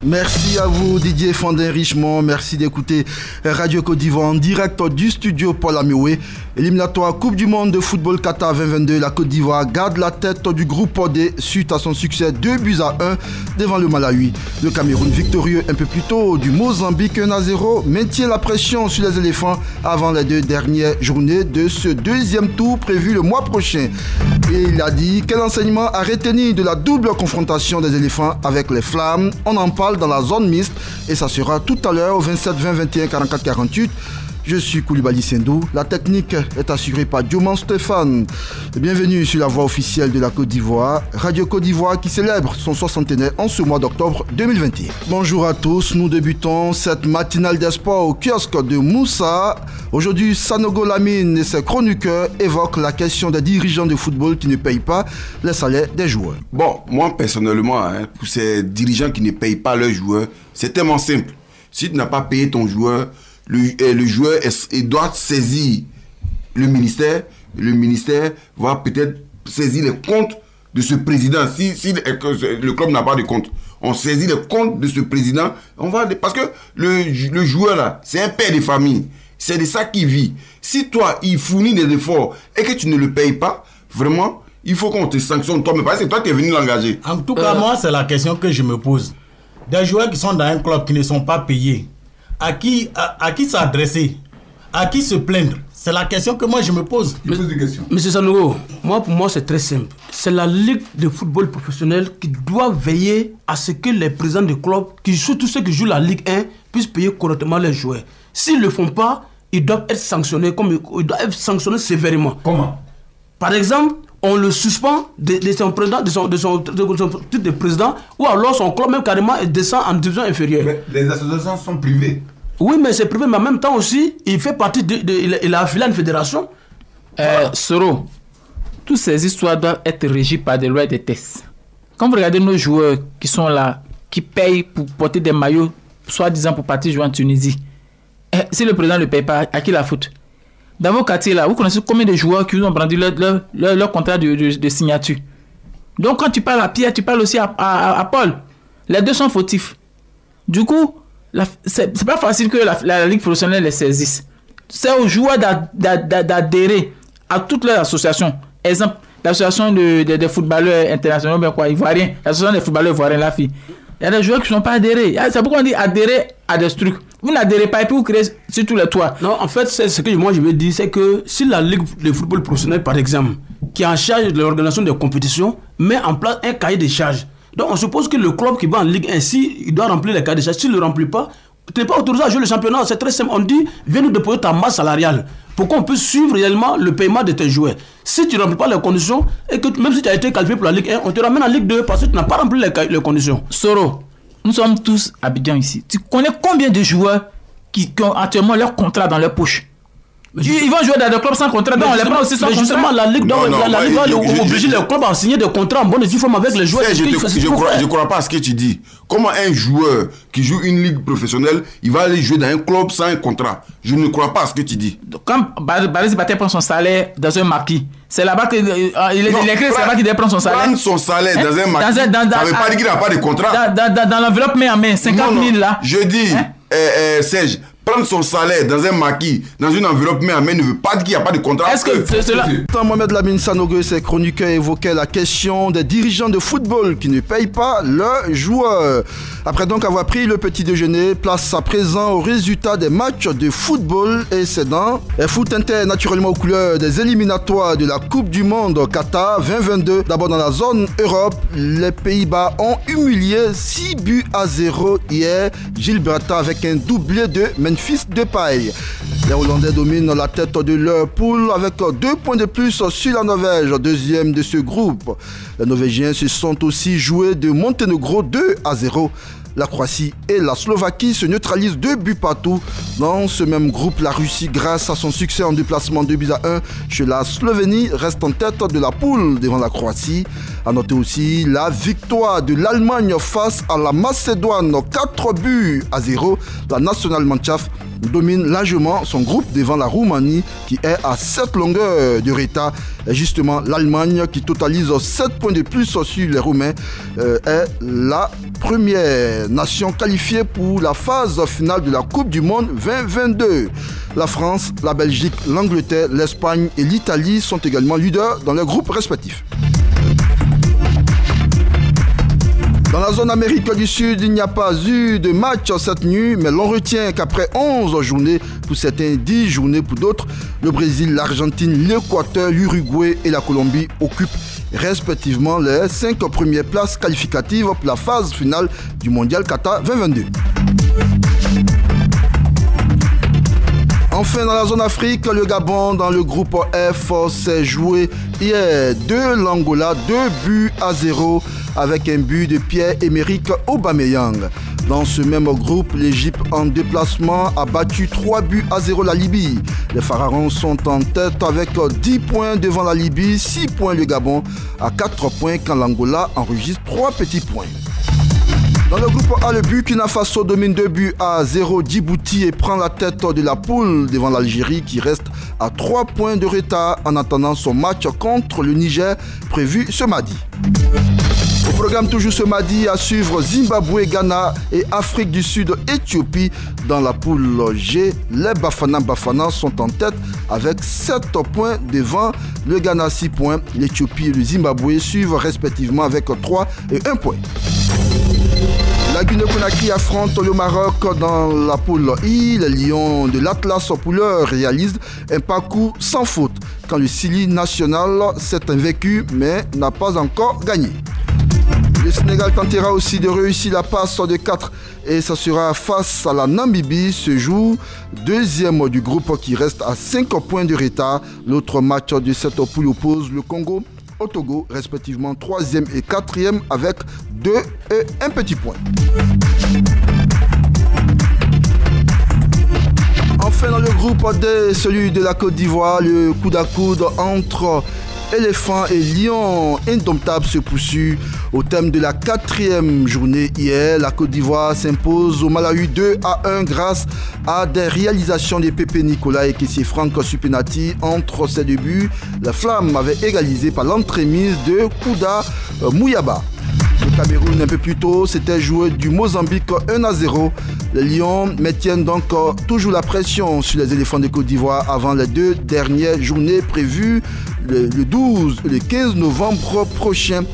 Merci à vous Didier Fandin-Richemont, merci d'écouter Radio Côte d'Ivoire en direct du studio Paul Améoué. Éliminatoire Coupe du Monde de football Qatar 2022, la Côte d'Ivoire garde la tête du groupe D suite à son succès 2-1 devant le Malawi. Le Cameroun victorieux un peu plus tôt du Mozambique 1-0 maintient la pression sur les éléphants avant les 2 dernières journées de ce deuxième tour prévu le mois prochain. Et il a dit quel enseignement a retenu de la double confrontation des éléphants avec les Flammes. On en parle dans la zone mixte et ça sera tout à l'heure au 27 20 21 44 48. Je suis Koulibaly Sendou, la technique est assurée par Dioman Stéphane. Bienvenue sur la voix officielle de la Côte d'Ivoire, Radio Côte d'Ivoire qui célèbre son 60e en ce mois d'octobre 2021. Bonjour à tous, nous débutons cette matinale des sports au kiosque de Moussa. Aujourd'hui, Sanogo Lamine et ses chroniqueurs évoquent la question des dirigeants de football qui ne payent pas les salaires des joueurs. Bon, moi personnellement, pour ces dirigeants qui ne payent pas leurs joueurs, c'est tellement simple. Si tu n'as pas payé ton joueur, le joueur doit saisir le ministère va peut-être saisir les comptes de ce président. Si le club n'a pas de compte, on saisit les comptes de ce président, parce que le joueur là, c'est un père de famille, c'est de ça qu'il vit. Si toi, il fournit des efforts et que tu ne le payes pas, vraiment, il faut qu'on te sanctionne toi, mais parce que c'est toi qui es venu l'engager. En tout cas, moi, c'est la question que je me pose. Des joueurs qui sont dans un club qui ne sont pas payés, à qui s'adresser, à qui se plaindre? C'est la question que moi je me pose. Monsieur Sanogo, pour moi c'est très simple. C'est la Ligue de football professionnel qui doit veiller à ce que les présidents de clubs, surtout ceux qui jouent la Ligue 1, puissent payer correctement les joueurs. S'ils ne le font pas, ils doivent être sanctionnés sévèrement. Comment? Par exemple, on le suspend de son président, de son titre de président, ou alors son club même carrément descend en division inférieure. Mais les associations sont privées. Oui, mais c'est privé, mais en même temps aussi, il fait partie il a affilié à une fédération. Soro, toutes ces histoires doivent être régies par des lois et des tests. Quand vous regardez nos joueurs qui sont là, qui payent pour porter des maillots, soi-disant pour partir jouer en Tunisie, si le président ne paye pas, à qui la faute? Dans vos quartiers là, vous connaissez combien de joueurs qui ont brandi leur contrat de signature? Donc quand tu parles à Pierre, tu parles aussi à Paul. Les deux sont fautifs. Du coup, c'est pas facile que la Ligue professionnelle les saisisse. C'est aux joueurs d'adhérer à toutes leurs associations. Exemple, l'association des footballeurs internationaux, ivoiriens, l'association des footballeurs ivoiriens, la fille. Il y a des joueurs qui ne sont pas adhérés. C'est pourquoi on dit adhérer à des trucs. Vous n'adhérez pas et puis vous créez sur tous les toits. Non, en fait, c'est ce que moi je veux dire, c'est que si la Ligue de football professionnel, par exemple, qui est en charge de l'organisation des compétitions, met en place un cahier de charges. Donc on suppose que le club qui va en Ligue 1, il doit remplir les cahiers de charges. S'il ne le remplit pas, tu n'es pas autorisé à jouer le championnat. C'est très simple. On dit, viens nous déposer ta masse salariale pour qu'on puisse suivre réellement le paiement de tes joueurs. Si tu ne remplis pas les conditions, et que même si tu as été qualifié pour la Ligue 1, on te ramène en Ligue 2 parce que tu n'as pas rempli les conditions. Soro, nous sommes tous à Abidjan ici. Tu connais combien de joueurs qui ont actuellement leur contrat dans leur poche? Ils vont jouer dans des clubs sans contrat, donc on les prend aussi sans contrat. Justement, la Ligue va obliger les clubs à signer des contrats en bonne et due forme avec les joueurs. Je crois pas à ce que tu dis. Comment un joueur qui joue une ligue professionnelle, il va aller jouer dans un club sans un contrat? Je ne crois pas à ce que tu dis. Quand Barès Baté prend son salaire dans un marquis, c'est là-bas qu'il c'est là-bas qu'il prend son salaire. Prendre son salaire dans un marquis, ça ne veut pas dire qu'il n'a pas de contrat. Dans l'enveloppe main en main, 50 000 là. Je dis, Serge, prendre son salaire dans un maquis, dans une enveloppe main à main, ne veut pas dire qu'il n'y a pas de contrat. Est-ce que c'est cela? Mohamed Lamine Sanogo et ses chroniqueurs évoquaient la question des dirigeants de football qui ne payent pas leurs joueurs. Après donc avoir pris le petit déjeuner, place à présent aux résultats des matchs de football et c'est dans le foot inter naturellement aux couleurs des éliminatoires de la Coupe du Monde Qatar 2022. D'abord dans la zone Europe, les Pays-Bas ont humilié 6-0 hier. Gilles Brata avec un doublé de Memphis Depay. Les Hollandais dominent la tête de leur poule avec 2 points de plus sur la Norvège, deuxième de ce groupe. Les Norvégiens se sont aussi joués de Monténégro 2-0. La Croatie et la Slovaquie se neutralisent 2 buts partout. Dans ce même groupe, la Russie, grâce à son succès en déplacement 2-1 chez la Slovénie, reste en tête de la poule devant la Croatie. A noter aussi la victoire de l'Allemagne face à la Macédoine, 4-0. La Nationalmannschaft domine largement son groupe devant la Roumanie qui est à 7 longueurs de retard. Et justement, l'Allemagne qui totalise 7 points de plus sur les Roumains est la première nation qualifiée pour la phase finale de la Coupe du Monde 2022. La France, la Belgique, l'Angleterre, l'Espagne et l'Italie sont également leaders dans leurs groupes respectifs. Dans la zone Amérique du Sud, il n'y a pas eu de match cette nuit, mais l'on retient qu'après 11 journées, pour certains 10 journées pour d'autres, le Brésil, l'Argentine, l'Équateur, l'Uruguay et la Colombie occupent respectivement les 5 premières places qualificatives pour la phase finale du Mondial Qatar 2022. Enfin, dans la zone Afrique, le Gabon, dans le groupe F, s'est joué hier de l'Angola, 2-0 avec un but de Pierre-Emerick Aubameyang. Dans ce même groupe, l'Égypte en déplacement a battu 3-0 la Libye. Les Pharaons sont en tête avec 10 points devant la Libye, 6 points le Gabon à 4 points quand l'Angola enregistre 3 petits points. Dans le groupe A, le Burkina Faso domine 2-0 Djibouti et prend la tête de la poule devant l'Algérie qui reste à 3 points de retard en attendant son match contre le Niger prévu ce mardi. Au programme toujours ce mardi à suivre Zimbabwe, Ghana et Afrique du Sud, Éthiopie. Dans la poule G, les Bafana sont en tête avec 7 points devant le Ghana 6 points. L'Éthiopie et le Zimbabwe suivent respectivement avec 3 et 1 point. La Guinée-Conakry affronte le Maroc dans la poule I. Les Lions de l'Atlas Pouleur réalisent un parcours sans faute quand le Sili national s'est invaincu mais n'a pas encore gagné. Le Sénégal tentera aussi de réussir la passe de 4 et ça sera face à la Namibie ce jour, deuxième du groupe qui reste à 5 points de retard. L'autre match de cette poule oppose le Congo au Togo, respectivement 3e et 4e avec 2 et 1 petit point. Enfin dans le groupe D, celui de la Côte d'Ivoire, le coude à coude entre Éléphants et Lions indomptables se poursuit au thème de la 4e journée hier. La Côte d'Ivoire s'impose au Malawi 2-1 grâce à des réalisations de Pépé Nicolas et Kessie Franck Supinati. Entre ces deux buts, la Flamme avait égalisé par l'entremise de Kouda Mouyaba. Le Cameroun un peu plus tôt s'était joué du Mozambique 1-0. Les Lions maintiennent donc toujours la pression sur les éléphants de Côte d'Ivoire avant les 2 dernières journées prévues le 12 et le 15 novembre prochain.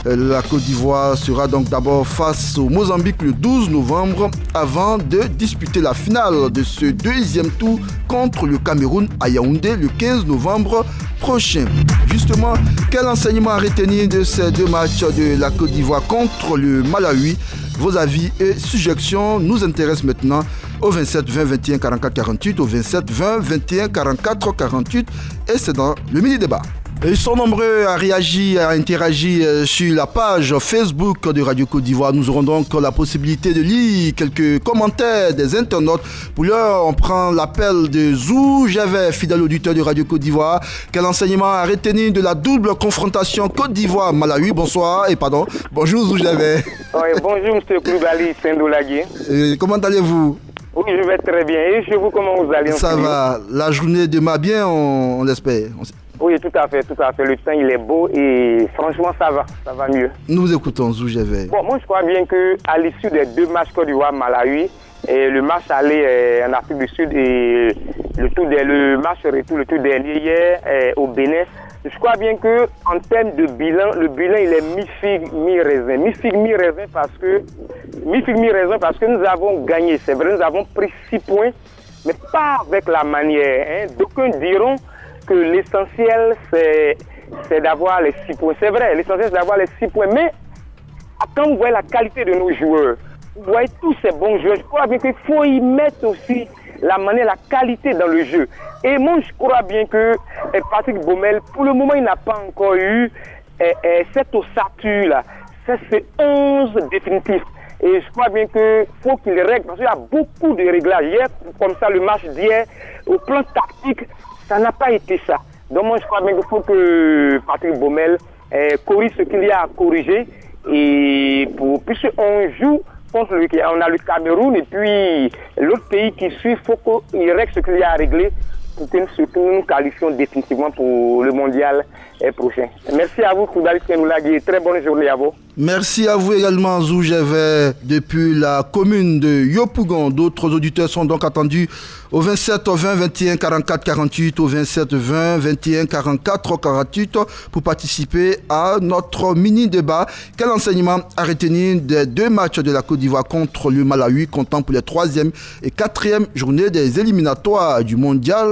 La Côte d'Ivoire sera donc d'abord face au Mozambique le 12 novembre avant de disputer la finale de ce deuxième tour contre le Cameroun à Yaoundé le 15 novembre prochain. Justement, quel enseignement à retenir de ces 2 matchs de la Côte d'Ivoire contre le Malawi? Vos avis et suggestions nous intéressent maintenant au 27 20 21 44 48, au 27 20 21 44 48 et c'est dans le mini-débat. Ils sont nombreux à réagir, à interagir sur la page Facebook de Radio Côte d'Ivoire. Nous aurons donc la possibilité de lire quelques commentaires des internautes. Pour l'heure, on prend l'appel de Zou Javet, fidèle auditeur de Radio Côte d'Ivoire. Quel enseignement à retenir de la double confrontation Côte d'Ivoire-Malawi? Bonsoir et pardon. Bonjour Zou Javet. Oui, bonjour M. Koulibaly Saint-Doulaguier. Comment allez-vous? Oui, je vais très bien. Et chez vous, comment vous allez? Ça va. La journée démarre bien, on l'espère. Oui, tout à fait, tout à fait. Le temps, il est beau et franchement, ça va mieux. Nous vous écoutons, Zou Javet. Bon, moi, je crois bien qu'à l'issue des 2 matchs Côte d'Ivoire-Malawi, le match aller en Afrique du Sud et le match retour, le tour dernier hier au Bénin, je crois bien qu'en termes de bilan, le bilan, il est mi-figue, mi-raisin. Mi-figue, mi-raisin parce que nous avons gagné. C'est vrai, nous avons pris 6 points, mais pas avec la manière. D'aucuns diront que l'essentiel, c'est d'avoir les 6 points. C'est vrai, l'essentiel, c'est d'avoir les 6 points. Mais quand vous voyez la qualité de nos joueurs, vous voyez tous ces bons joueurs, je crois bien qu'il faut y mettre aussi la manière, la qualité dans le jeu. Et moi, je crois bien que Patrick Baumel, pour le moment, il n'a pas encore eu cette ossature-là. C'est ce 11 définitif. Et je crois bien qu'il faut qu'il règle, parce qu'il y a beaucoup de réglages. Hier, comme ça, le match d'hier, au plan tactique, ça n'a pas été ça. Donc moi, je crois bien qu'il faut que Patrick Baumel corrige ce qu'il y a à corriger. Et puisqu'on joue pense qu'on a le Cameroun et puis l'autre pays qui suit, il faut qu'il règle ce qu'il y a à régler pour que nous nous qualifions définitivement pour le mondial prochain. Merci à vous, Koudali Kenoulagui. Très bonne journée à vous. Merci à vous également, Zoujevé, depuis la commune de Yopougon. D'autres auditeurs sont donc attendus au 27 20 21 44 48, au 27 20 21 44 48 pour participer à notre mini-débat. Quel enseignement à retenir des 2 matchs de la Côte d'Ivoire contre le Malawi, comptant pour les 3e et 4e journées des éliminatoires du mondial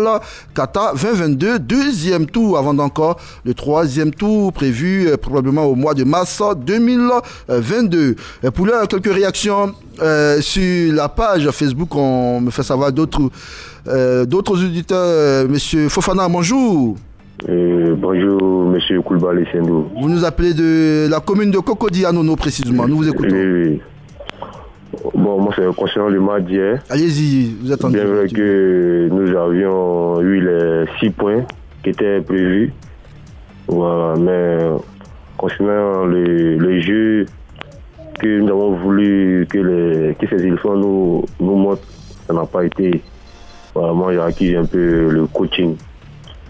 Qatar 2022, 2e tour avant d'encore le 3e tour prévu probablement au mois de mars 2022. Pour l'heure, quelques réactions sur la page Facebook. On me fait savoir d'autres auditeurs. Monsieur Fofana, bonjour. Bonjour, monsieur Koulibaly Sendou. Vous nous appelez de la commune de Cocody à Nono précisément. Nous vous écoutons. Oui. Bon, moi, c'est concernant le match d'hier. Allez-y, vous êtes en bien vrai que nous avions eu les 6 points qui étaient prévus. Voilà, mais concernant le jeu que nous avons voulu que ces éléphants nous montrent, ça n'a pas été. Vraiment, j'ai acquis un peu le coaching.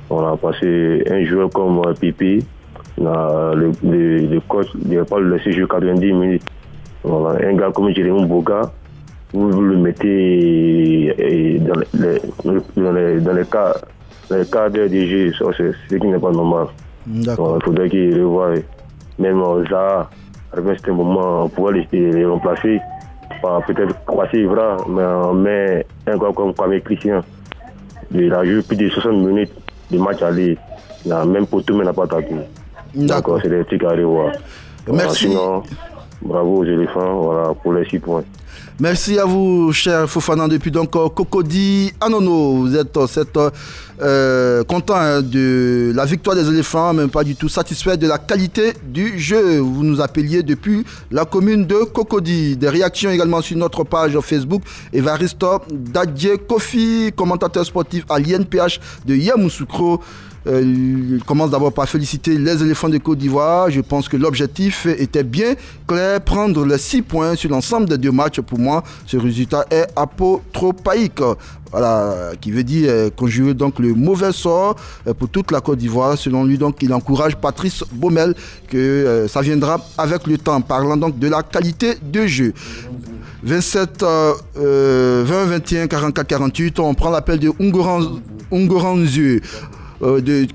On a passé un joueur comme Pipi, le coach n'a pas le laissé jouer 90 minutes. Voilà, un gars comme Jérémy Boga, vous le mettez dans les cadres des jeux, c'est ce qui n'est pas normal. Il faudrait qu'il revoie. Même Zaha, à un certain moment, on pourrait les remplacer par peut-être Kwasi Ivra, mais on met un gars comme Kwame Christian. Il a joué plus de 60 minutes de match aller. Même pour tout, mais n'a pas attaqué. D'accord, c'est des trucs à revoir. Merci. Sinon, bravo aux éléphants, voilà, pour les 6 points. Merci à vous, cher Fofana, depuis donc Cocody à Nono. Vous êtes content de la victoire des éléphants, même pas du tout satisfait de la qualité du jeu. Vous nous appeliez depuis la commune de Cocody. Des réactions également sur notre page Facebook. Evaristo Dadje Kofi, commentateur sportif à l'INPH de Yamoussoukro. Il commence d'abord par féliciter les éléphants de Côte d'Ivoire. Je pense que l'objectif était bien clair, prendre les 6 points sur l'ensemble des 2 matchs. Pour moi, ce résultat est apotropaïque. Voilà, qui veut dire conjurer donc le mauvais sort pour toute la Côte d'Ivoire. Selon lui, donc, il encourage Patrice Baumel que ça viendra avec le temps. Parlant donc de la qualité de jeu. 27 20 21 44 48. On prend l'appel de Ungoranzu.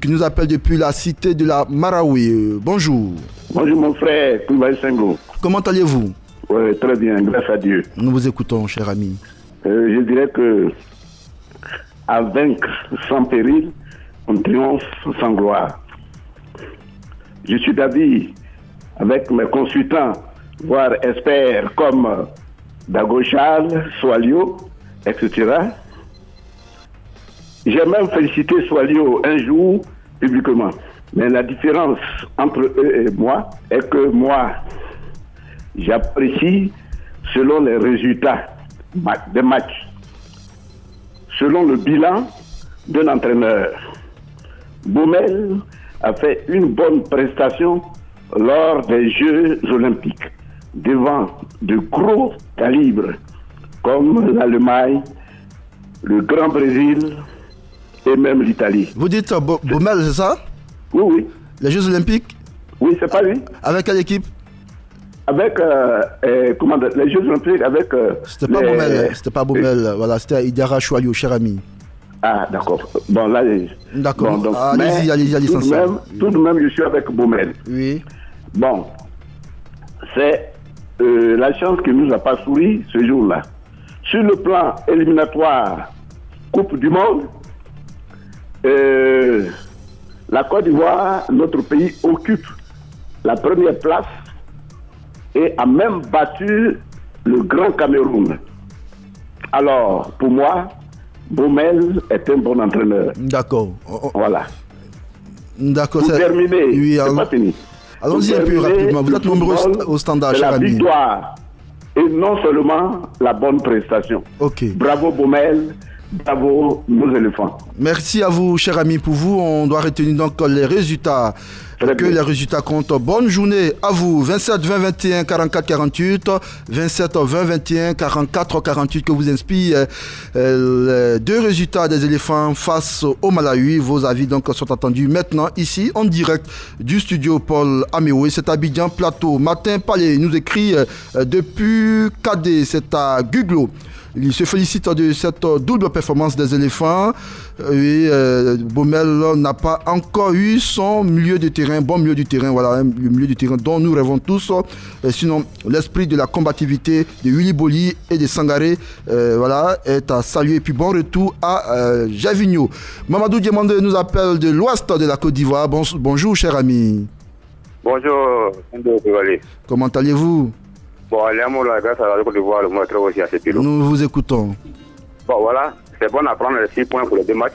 Qui nous appelle depuis la cité de la Marawi. Bonjour. Bonjour mon frère, Koulibaly Senghor. Comment allez-vous? Oui, très bien, grâce à Dieu. Nous vous écoutons, cher ami. Je dirais que à vaincre sans péril, on triomphe sans gloire. Je suis d'avis avec mes consultants, voire experts comme Dagochal, Soalio, etc. J'ai même félicité Soalio un jour publiquement. Mais la différence entre eux et moi est que moi, j'apprécie selon les résultats des matchs, selon le bilan d'un entraîneur. Baumel a fait une bonne prestation lors des Jeux Olympiques devant de gros calibres comme l'Allemagne, le Grand Brésil et même l'Italie. Vous dites Baumel, c'est ça? Oui, oui. Les Jeux Olympiques? Oui, c'est pas lui. Avec quelle équipe? Avec les Jeux Olympiques avec. C'était pas Baumel, c'était pas Baumel, voilà, c'était Idara Choualio, cher ami. Ah, d'accord. Bon, là. D'accord. Bon, allez-y, tout de même, je suis avec Baumel. Oui. Bon, c'est la chance qui nous a pas souri ce jour-là. Sur le plan éliminatoire, Coupe du Monde, la Côte d'Ivoire, notre pays, occupe la première place et a même battu le Grand Cameroun. Alors, pour moi, Baumel est un bon entraîneur. D'accord. Voilà. D'accord. Pour terminer, oui, c'est pas fini. Allons-y un peu rapidement. Vous êtes nombreux au standard, cher ami. La victoire et non seulement la bonne prestation. Ok. Bravo Baumel. Bravo nos éléphants. Merci à vous, cher ami. Pour vous, on doit retenir donc les résultats Que les résultats comptent. Bonne journée à vous. 27 20 21 44 48. 27 20 21 44 48 que vous inspire les deux résultats des éléphants face au Malawi. Vos avis donc sont attendus maintenant ici en direct du studio Paul Améoué. C'est Abidjan Plateau. Martin Palais nous écrit depuis KD, c'est à Guglo. Il se félicite de cette double performance des éléphants. Et Baumel n'a pas encore eu son milieu de terrain, bon milieu du terrain, voilà, le milieu du terrain dont nous rêvons tous. Sinon, l'esprit de la combativité de Willy Boli et de Sangaré voilà, est à saluer. Et puis bon retour à Javigno. Mamadou Diamande nous appelle de l'ouest de la Côte d'Ivoire. Bonjour, cher ami. Bonjour, comment allez-vous? Bon, grâce à la Côte d'Ivoire, le mois aussi à ce nous vous écoutons. Bon, voilà, c'est bon à prendre les 6 points pour les 2 matchs.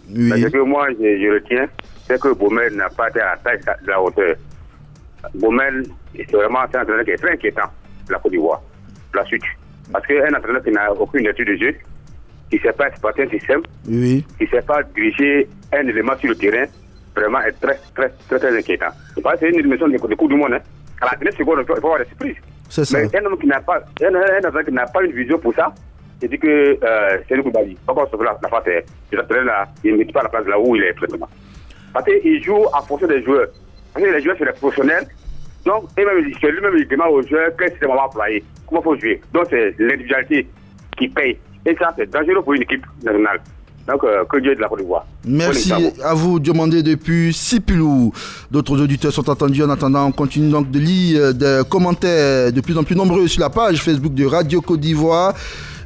Oui. Mais ce que moi, je retiens, c'est que Baumel n'a pas été à la taille de la hauteur. Baumel, c'est vraiment un entraîneur qui est très inquiétant de la Côte d'Ivoire, la suite. Parce qu'un entraîneur qui n'a aucune étude de jeu, qui ne sait pas exploiter un système, oui, qui ne sait pas diriger un élément sur le terrain, vraiment est très, très, très, très inquiétant. Parce que c'est une émission de Coupe du Monde. Hein. À la dernière seconde, il faut avoir des surprises. C'est ça. Mais un homme qui n'a pas, un qui n'a pas une vision pour ça, je dis que c'est le Koulibaly. Pourquoi on se la face, il ne met pas la place là où il est exactement. Parce qu'il joue en fonction des joueurs. Parce que les joueurs, c'est des professionnels. Donc, c'est lui-même, il demande aux joueurs quel système on va employer, comment il faut jouer. Donc, c'est l'individualité qui paye. Et ça, c'est dangereux pour une équipe nationale. Donc, que Dieu de la Côte d'Ivoire. Merci à vous, demandez depuis Sipilou. D'autres auditeurs sont attendus. En attendant, on continue donc de lire des commentaires de plus en plus nombreux sur la page Facebook de Radio Côte d'Ivoire.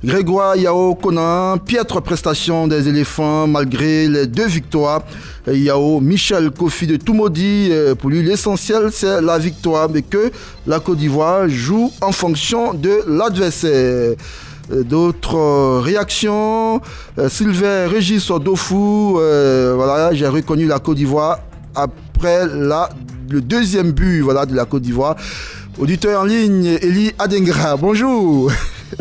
Grégoire Yao Conan, piètre prestation des éléphants malgré les 2 victoires. Yao Michel Kofi de Toumaudi, pour lui l'essentiel c'est la victoire, mais que la Côte d'Ivoire joue en fonction de l'adversaire. D'autres réactions. Sylvain Régis Dofou, voilà, j'ai reconnu la Côte d'Ivoire après le 2e but, voilà, de la Côte d'Ivoire. Auditeur en ligne, Eli Adengra, bonjour.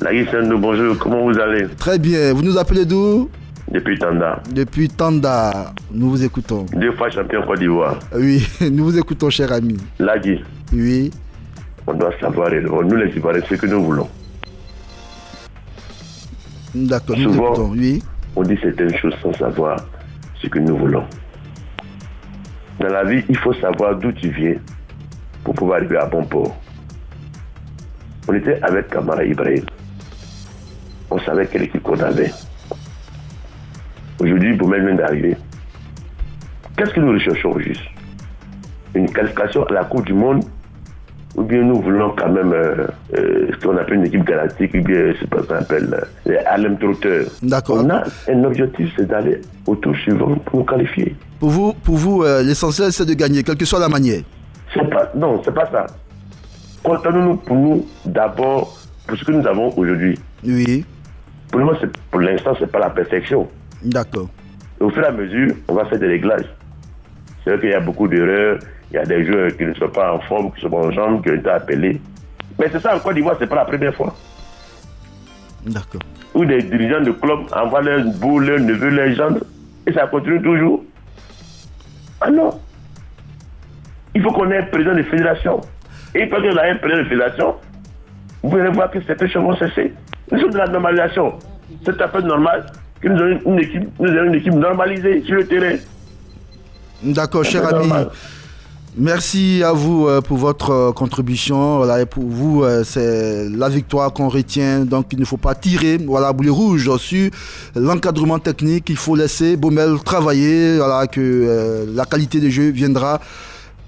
Bonjour, comment vous allez? Très bien, vous nous appelez d'où? Depuis Tanda. Depuis Tanda, nous vous écoutons. 2 fois champion Côte d'Ivoire. Oui, nous vous écoutons, cher ami. Lagui. Oui. On doit savoir, nous les Ivoiriens, ce que nous voulons. D'accord, nous souvent, écoutons, oui. On dit certaines choses sans savoir ce que nous voulons. Dans la vie, il faut savoir d'où tu viens pour pouvoir arriver à bon port. On était avec Kamara Ibrahim. On savait quelle équipe qu'on avait. Aujourd'hui, Baumel vient d'arriver. Qu'est-ce que nous recherchons au juste? Une qualification à la Coupe du Monde? Ou bien nous voulons quand même ce qu'on appelle une équipe galactique, ou bien c'est pas ce qu'on appelle les Harlem Trotters. D'accord. On a un objectif, c'est d'aller au tour suivant pour nous qualifier. Pour vous l'essentiel c'est de gagner, quelle que soit la manière. Non, c'est pas ça. Comptons-nous pour nous d'abord, pour ce que nous avons aujourd'hui. Oui. Pour l'instant, c'est pas la perfection. D'accord. Et au fur et à mesure, on va faire des réglages. C'est vrai qu'il y a beaucoup d'erreurs. Il y a des joueurs qui ne sont pas en forme, qui sont pas en jambes, qui ont été appelés. Mais c'est ça en Côte d'Ivoire, c'est pas la première fois. D'accord. Où des dirigeants de club envoient leurs beaux, leurs neveux, leurs gendres, et ça continue toujours. Ah non. Il faut qu'on ait un président de fédération. Et une fois qu'on a un président de fédération, vous allez voir que certaines choses vont cesser. Nous sommes dans la normalisation. C'est à fait normal que nous ayons une équipe normalisée sur le terrain. D'accord, cher ami. Merci à vous pour votre contribution. Voilà, et pour vous, c'est la victoire qu'on retient. Donc, il ne faut pas tirer boulet rouge sur l'encadrement technique. Il faut laisser Baumel travailler. Voilà, que la qualité de jeu viendra.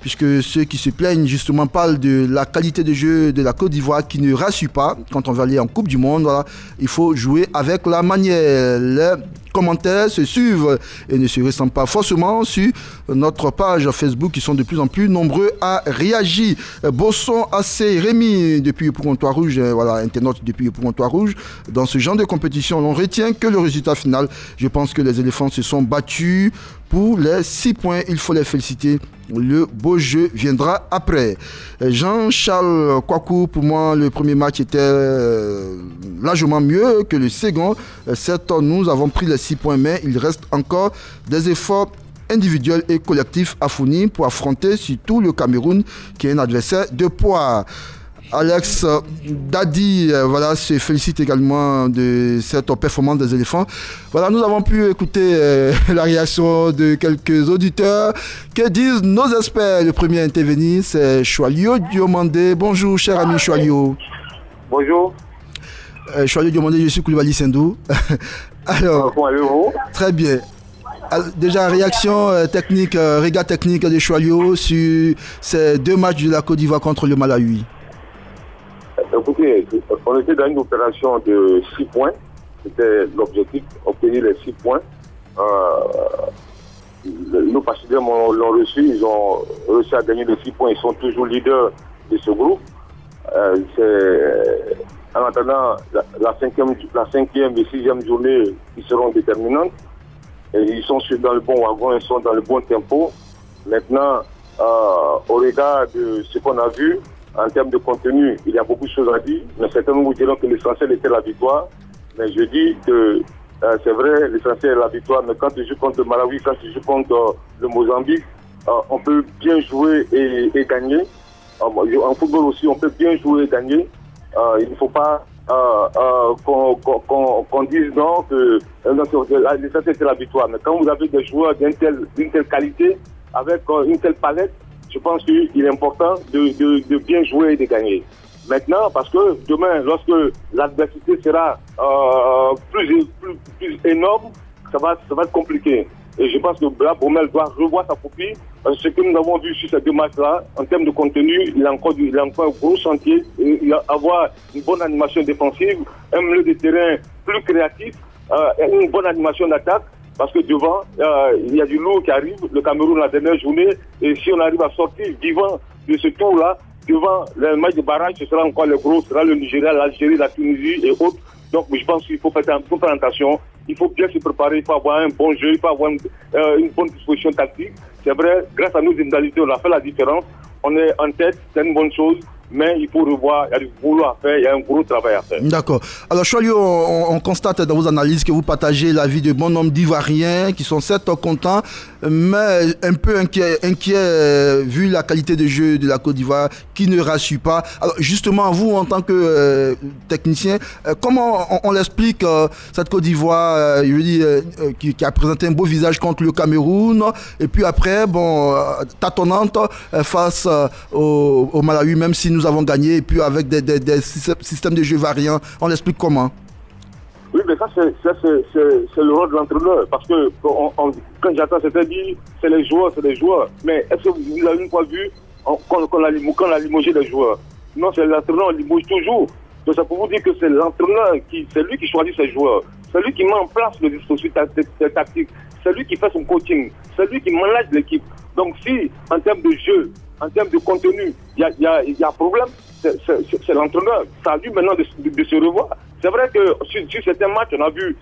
Puisque ceux qui se plaignent justement parlent de la qualité de jeu de la Côte d'Ivoire qui ne rassure pas quand on va aller en Coupe du Monde. Voilà, il faut jouer avec la manière. Les commentaires se suivent et ne se ressemblent pas forcément sur notre page Facebook qui sont de plus en plus nombreux à réagir. Bosson AC Rémi depuis le Pontoir Rouge, voilà, internaute depuis le Pontoir Rouge. Dans ce genre de compétition, on retient que le résultat final. Je pense que les éléphants se sont battus pour les 6 points. Il faut les féliciter. Le beau jeu viendra après. Jean-Charles Kouakou, pour moi, le premier match était largement mieux que le second. Certes, nous avons pris les 6 points, mais il reste encore des efforts individuels et collectifs à fournir pour affronter surtout le Cameroun qui est un adversaire de poids. Alex Dadi, voilà, se félicite également de cette performance des éléphants. Voilà, nous avons pu écouter la réaction de quelques auditeurs. Que disent nos experts? Le premier à intervenir, c'est Choalio Diomandé. Bonjour, cher ami Choalio. Bonjour. Choalio Diomandé, je suis Koulibaly Sendou. Alors, comment allez-vous? Très bien. Déjà, réaction technique, regard technique de Choalio sur ces 2 matchs de la Côte d'Ivoire contre le Malawi. Écoutez, on était dans une opération de 6 points. C'était l'objectif, obtenir les 6 points. Nos partenaires l'ont reçu, ils ont réussi à gagner les 6 points. Ils sont toujours leaders de ce groupe. En attendant la 5e et 6e journée, ils seront déterminantes. Et ils sont dans le bon wagon, ils sont dans le bon tempo. Maintenant, au regard de ce qu'on a vu, en termes de contenu, il y a beaucoup de choses à dire, mais certains vous diront que l'essentiel était la victoire. Mais je dis que c'est vrai, l'essentiel est la victoire, mais quand tu joues contre le Malawi, quand tu joues contre le Mozambique, on peut bien jouer et gagner. En football aussi, on peut bien jouer et gagner. Il ne faut pas qu'on dise non, que l'essentiel c'est la victoire. Mais quand vous avez des joueurs d'une telle qualité, avec une telle palette, je pense qu'il est important de bien jouer et de gagner. Maintenant, parce que demain, lorsque l'adversité sera plus énorme, ça va être compliqué. Et je pense que Black Baumel doit revoir sa copie. Ce que nous avons vu sur ces 2 matchs-là, en termes de contenu, il a encore un gros chantier. Il va avoir une bonne animation défensive, un milieu de terrain plus créatif, une bonne animation d'attaque. Parce que devant, il y a du lourd qui arrive, le Cameroun la dernière journée, et si on arrive à sortir vivant de ce tour-là, devant le match de barrage, ce sera encore le gros, ce sera le Nigeria, l'Algérie, la Tunisie et autres. Donc je pense qu'il faut faire attention, il faut bien se préparer, il faut avoir un bon jeu, il faut avoir une bonne disposition tactique. C'est vrai, grâce à nos individualités, on a fait la différence, on est en tête, c'est une bonne chose. Mais il faut revoir, il y a du boulot à faire, il y a un gros travail à faire. D'accord. Alors, Choalio, on constate dans vos analyses que vous partagez l'avis de bon nombre d'Ivoiriens qui sont certes contents, mais un peu inquiets vu la qualité de jeu de la Côte d'Ivoire qui ne rassure pas. Alors, justement, vous, en tant que technicien, comment on l'explique cette Côte d'Ivoire, je veux dire, qui a présenté un beau visage contre le Cameroun, et puis après, tâtonnante face au Malawi, même si nous avons gagné, et puis avec des systèmes de jeu variants. On l'explique comment? Oui, mais ça c'est le rôle de l'entraîneur. Parce que quand j'attends, c'était dit, c'est les joueurs. Mais est-ce que vous avez une fois vu qu'on a limogé les joueurs? Non, c'est l'entraîneur, on limoge toujours. Donc ça peut vous dire que c'est l'entraîneur, c'est lui qui choisit ses joueurs. C'est lui qui met en place le dispositif tactique. C'est lui qui fait son coaching. C'est lui qui manage l'équipe. Donc si, en termes de jeu, en termes de contenu, il y a problème, c'est l'entraîneur. C'est à lui maintenant de se revoir. C'est vrai que sur certains matchs, on a vu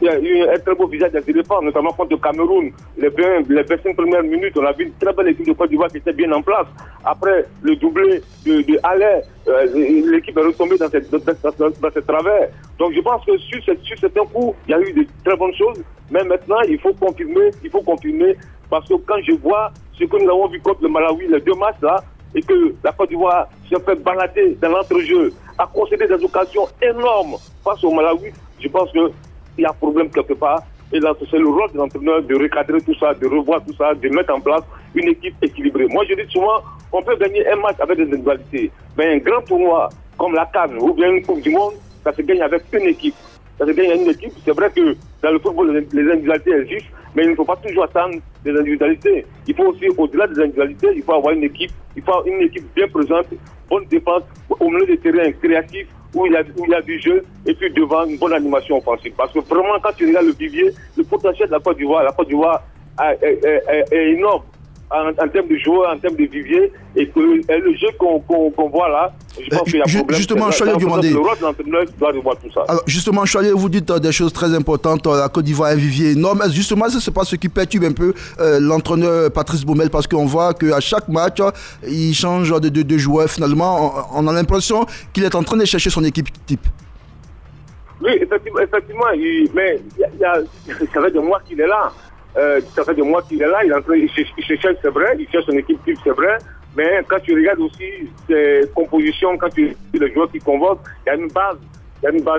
il y a eu un très beau visage des éléphants, notamment contre le Cameroun. Les 25 premières minutes, on a vu une très belle équipe de Côte d'Ivoire qui était bien en place. Après le doublé de Haller, l'équipe est retombée dans ses travers. Donc je pense que sur certains coups, il y a eu de très bonnes choses. Mais maintenant, il faut confirmer, parce que quand je vois ce que nous avons vu contre le Malawi, les 2 matchs là, et que la Côte d'Ivoire se fait balader dans l'entrejeu, a concédé des occasions énormes face au Malawi, je pense qu'il y a un problème quelque part. Et là, c'est le rôle de l'entraîneur de recadrer tout ça, de revoir tout ça, de mettre en place une équipe équilibrée. Moi, je dis souvent, on peut gagner un match avec des individualités, mais un grand tournoi comme la CAN ou bien une Coupe du Monde, ça se gagne avec une équipe. C'est vrai que dans le football, les individualités existent, mais il ne faut pas toujours attendre des individualités. Il faut aussi, au-delà des individualités, il faut avoir une équipe. Il faut avoir une équipe bien présente, bonne défense, au milieu des terrains créatifs, où il y a du jeu, et puis devant une bonne animation offensive. Parce que vraiment, quand tu regardes le vivier, le potentiel de la Côte d'Ivoire est énorme. En termes de joueurs, en termes de vivier, et que le jeu qu'on voit là, je pense qu'il y a un problème. Justement, Choalio Diomandé. Le rôle de l'entraîneur doit revoir tout ça. Alors, justement, Choalio, vous dites des choses très importantes. La Côte d'Ivoire a un vivier énorme. Justement, ce n'est pas ce qui perturbe un peu l'entraîneur Patrice Baumel, parce qu'on voit qu'à chaque match, il change de joueur. Finalement, on a l'impression qu'il est en train de chercher son équipe type. Oui, effectivement, mais ça fait des mois qu'il est là. ça fait des mois qu'il est là, il est en train, il se cherche, c'est vrai, il cherche son équipe type, c'est vrai. Mais quand tu regardes aussi ses compositions, quand tu regardes les joueurs qui convoquent, il y a une base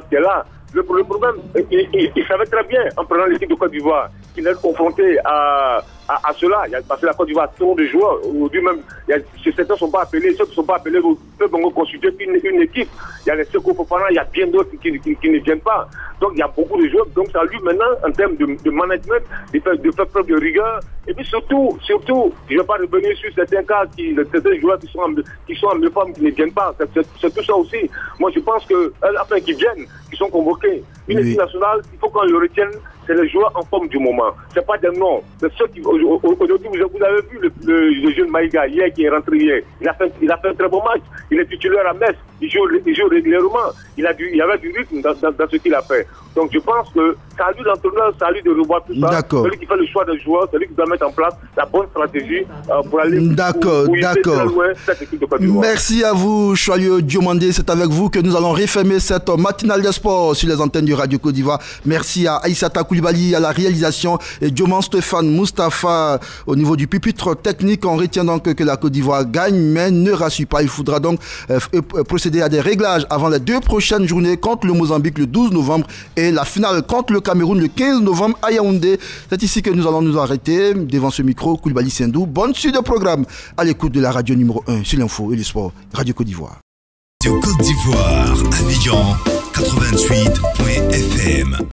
qui est là. Le problème, il savait très bien, en prenant l'équipe de Côte d'Ivoire, qu'il est confronté à cela. Parce que la Côte d'Ivoire a trop de joueurs. Aujourd'hui même, certains ne sont pas appelés, ceux qui ne sont pas appelés peuvent constituer une équipe. Il y a les Seko Fofana, il y a bien d'autres qui ne viennent pas. Donc il y a beaucoup de joueurs. Donc ça lui maintenant, en termes de management, de faire preuve de rigueur. Et puis surtout, je ne vais pas revenir sur certains cas, certains joueurs qui sont en méforme, qui ne viennent pas. C'est tout ça aussi. Moi je pense que, enfin qu'ils viennent, qui sont convoqués. Une équipe nationale, il faut qu'on le retienne, c'est les joueurs en forme du moment. C'est pas des noms. C'est ceux qui, aujourd'hui, vous avez vu le jeune Maïga hier qui est rentré hier. Il a fait un très bon match. Il est titulaire à Metz. Il joue régulièrement. Il y avait du rythme dans ce qu'il a fait. Donc je pense que c'est à lui l'entraîneur, c'est à lui de revoir tout ça. C'est lui qui fait le choix des joueurs, c'est lui qui doit mettre en place la bonne stratégie pour aller très loin cette équipe de Côte d'Ivoire. Merci à vous, Choyeux Diomandé. C'est avec vous que nous allons refermer cette matinale des sports sur les antennes du Radio Côte d'Ivoire. Merci à Aïssata Koulibaly à la réalisation et Dioman Stéphane Moustapha au niveau du pupitre technique. On retient donc que la Côte d'Ivoire gagne, mais ne rassure pas. Il faudra donc procéder à des réglages avant les 2 prochaines journées contre le Mozambique le 12 novembre et la finale contre le Cameroun le 15 novembre à Yaoundé. C'est ici que nous allons nous arrêter devant ce micro. Koulibaly Sendou, bonne suite de programme à l'écoute de la radio numéro 1 sur l'info et le sport, Radio Côte d'Ivoire. Radio Côte d'Ivoire, Abidjan 88.fm.